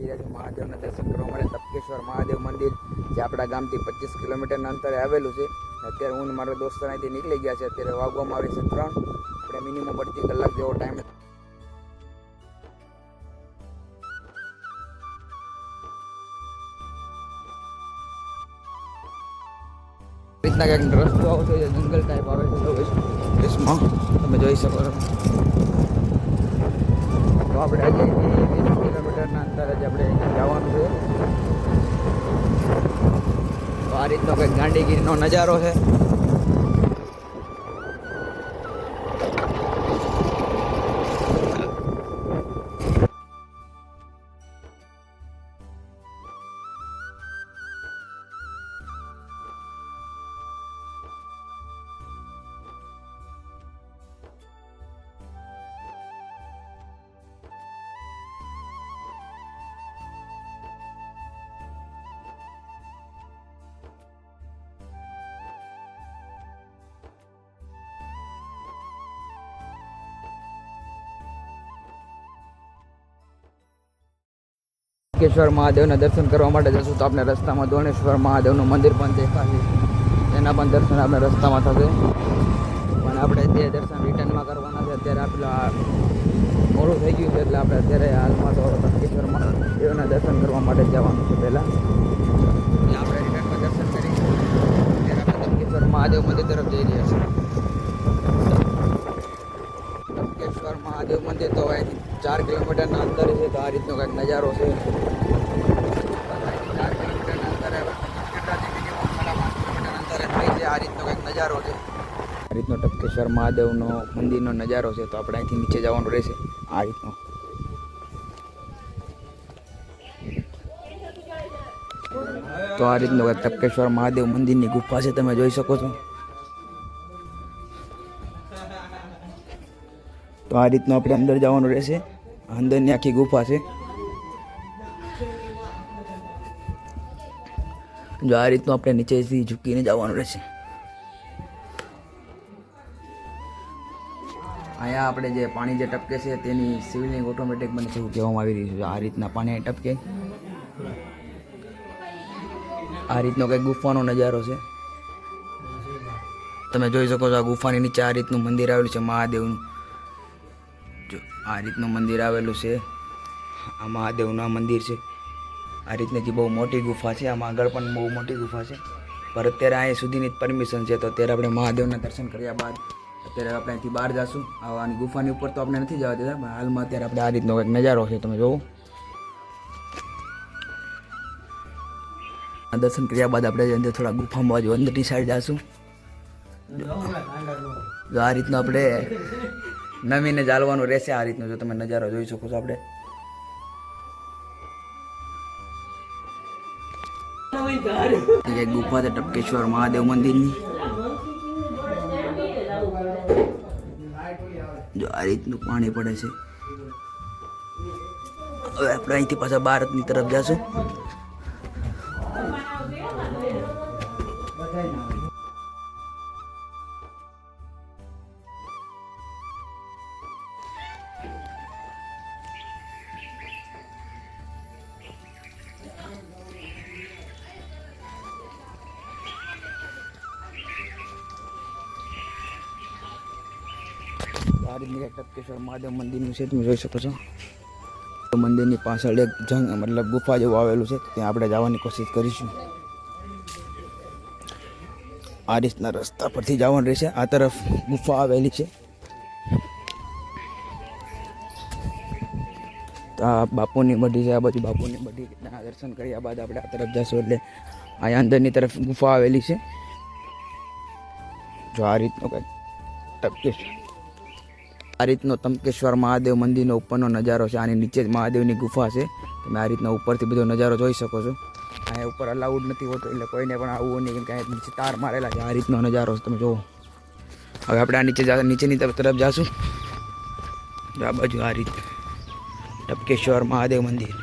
રહ્યા છીએ મહાદેવના દર્શન કરવા માટે તપકેશ્વર મહાદેવ મંદિર, જે આપણા ગામથી 25 કિલોમીટરના અંતરે આવેલું છે. અત્યારે હું મારો દોસ્ત અહીંથી નીકળી ગયા છે. અત્યારે વાગવામાં આવે છે 3. આપણે મિનિમમ 2 કલાક જેવો ટાઈમ રીતના કંઈક રસ્તો આવતો છે, જંગલ ટાઈપ આવે છે. તો દેશમાં તમે જોઈ શકો છો. તો આપણે આજે 20 કિલોમીટરના અંતરે જ આપણે જવાનું છે. તો આ રીતનો કંઈક ગાંડીગીરીનો નજારો છે. તપકેશ્વર મહાદેવના દર્શન કરવા માટે જશું તો આપણે રસ્તામાં દોણેશ્વર મહાદેવનું મંદિર પણ દેખાશે. એના પણ દર્શન આપણે રસ્તામાં થશે. પણ આપણે તે દર્શન રિટર્નમાં કરવાના છે. અત્યારે આપેલા મોડું થઈ ગયું છે, એટલે આપણે અત્યારે હાલમાં તો તપકેશ્વર મહાદેવના દર્શન કરવા માટે જવાનું છે. પહેલાં એટલે આપણે રિટર્નમાં દર્શન કરીશું. અત્યારે આપણે તપકેશ્વર મહાદેવ મંદિર તરફ જઈ રહ્યા છીએ. તપકેશ્વર મહાદેવ મંદિર તો અહીંથી 4 કિલોમીટરના અંતરે છે. તો આ રીતનો કંઈક નજારો છે. 4 કિલોમીટરના અંતરે અંતરે થાય છે. આ રીતનો કંઈક નજારો છે. આ રીતનો તપકેશ્વર મહાદેવનો મંદિરનો નજારો છે. તો આપણે અહીંથી નીચે જવાનું રહેશે. આ રીતનો તો આ રીતનો કંઈક તપકેશ્વર મહાદેવ મંદિરની ગુફા છે. તમે જોઈ શકો છો. તો આ રીતનું આપણે અંદર જવાનું રહેશે. અંદરની આખી ગુફા છે. જો આ રીતનું આપણે નીચેથી ઝૂકીને જવાનું રહેશે. અહીંયા આપણે જે પાણી જે ટપકે છે તેની સિવિલિંગ ઓટોમેટિક બને છે એવું કહેવામાં આવી રહ્યું છે. આ રીતના પાણી અહીં ટપકે. આ રીતનો કંઈક ગુફાનો નજારો છે. તમે જોઈ શકો છો આ ગુફાની નીચે આ રીતનું મંદિર આવેલું છે મહાદેવનું. જો આ રીતનું મંદિર આવેલું છે. આ મહાદેવનું આ મંદિર છે. આ રીતની બહુ મોટી ગુફા છે. આમાં આગળ પણ બહુ મોટી ગુફા છે. પર અત્યારે અહીંયા સુધીની જ પરમિશન છે. તો અત્યારે આપણે મહાદેવના દર્શન કર્યા બાદ અત્યારે આપણે અહીંથી બહાર જઈશું. આની ગુફાની ઉપર તો આપણે નથી જવા દેતા, પણ હાલમાં અત્યારે આપણે આ રીતનો કંઈક નજારો છે. તમે જોવો. આ દર્શન કર્યા બાદ આપણે અંદર થોડા ગુફામાં બાજુ અંદરની સાઈડ જઈશું. જો આ રીતનો આપણે નવીને ચાલવાનું રહેશે. આ રીતનો જો તમે નજારો જોઈ શકો છો. આપણે એક ગુફા છે તપકેશ્વર મહાદેવ મંદિરની. જો આ રીતનું પાણી પડે છે. હવે આપણે અહીંથી પાછા ભારતની તરફ જશું. આ રીતની તપકેશ્વર મહાદેવ મંદિરનું છે. તમે જોઈ શકો છો. મંદિરની પાછળ એક મતલબ ગુફા જેવું આવેલું છે. ત્યાં આપણે જવાની કોશિશ કરીશું. આ રીતના રસ્તા પરથી જવાનું રહેશે. આ તરફ ગુફા આવેલી છે. તો આ બાપુની મઢી છે. આ બાજુ બાપુની મઢી દર્શન કર્યા બાદ આપણે આ તરફ જશું. એટલે અહીંયા અંદરની તરફ ગુફા આવેલી છે. જો આ રીતનો કંઈક તપકેશ્વર આ રીતનો તપકેશ્વર મહાદેવ મંદિરનો ઉપરનો નજારો છે. આની નીચે જ મહાદેવની ગુફા છે. તમે આ રીતના ઉપરથી બધો નજારો જોઈ શકો છો. અહીંયા ઉપર અલાઉડ નથી હોતો, એટલે કોઈને પણ આવવું નહીં, કેમ કે નીચે તાર મારેલા છે. આ રીતનો નજારો છે. તમે જુઓ. હવે આપણે આ નીચેની તરફ જઈશું. આ બાજુ આ રીત તપકેશ્વર મહાદેવ મંદિર.